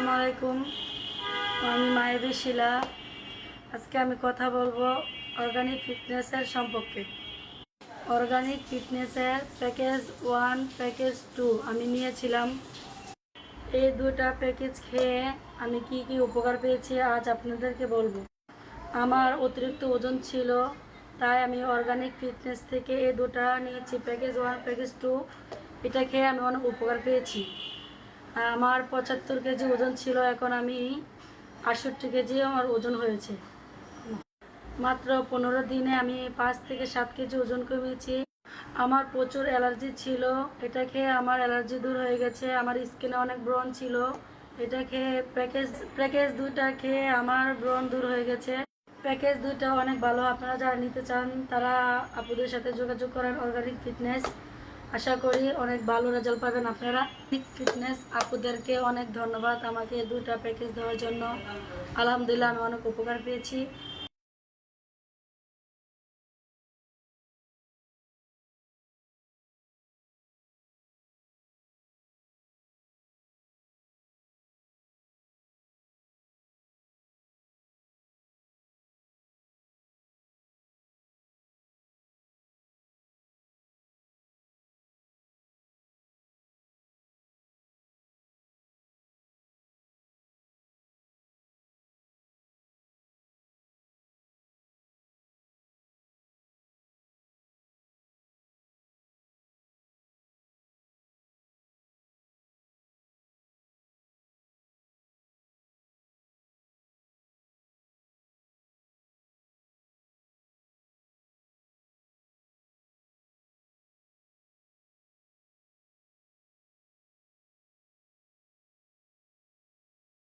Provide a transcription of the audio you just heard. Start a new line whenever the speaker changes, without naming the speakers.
আসসালামু আলাইকুম। আমি মায়াবী শিলা। আজকে আমি কথা বলবো অর্গানিক ফিটনেসের সম্পর্কে। অর্গানিক ফিটনেসের প্যাকেজ 1 প্যাকেজ 2 আমি নিয়েছিলাম। এই দুটা প্যাকেজ খেয়ে আমি কি কি উপকার পেয়েছি আজ আপনাদেরকে বলবো। আমার অতিরিক্ত ওজন ছিল, তাই আমি অর্গানিক ফিটনেস থেকে এই দুটা নিয়েছি, প্যাকেজ 1 প্যাকেজ 2। এটা খেয়ে আমি অনেক উপকার পেয়েছি। আমার 75 কেজি ওজন ছিল, এখন আমি 68 কেজি আমার ওজন হয়েছে। মাত্র 15 দিনে আমি 5 থেকে 7 কেজি ওজন কমিয়েছি। আমার প্রচুর অ্যালার্জি ছিল, এটা খেয়ে আমার অ্যালার্জি দূর হয়ে গেছে। আমার স্কিনে অনেক ব্রণ ছিল, এটা খেয়ে প্যাকেজ দুইটা খেয়ে আমার ব্রণ দূর হয়ে গেছে। প্যাকেজ দুইটা অনেক ভালো। আপনারা যারা নিতে চান তারা আপুদের সাথে যোগাযোগ করেন। অর্গানিক ফিটনেস, আশা করি অনেক ভালো রেজাল্ট পাবেন আপনারা। ফিটনেস আপুদেরকে অনেক ধন্যবাদ আমাকে দুইটা প্যাকেজ দেওয়ার জন্য। আলহামদুলিল্লাহ আমি অনেক উপকার পেয়েছি।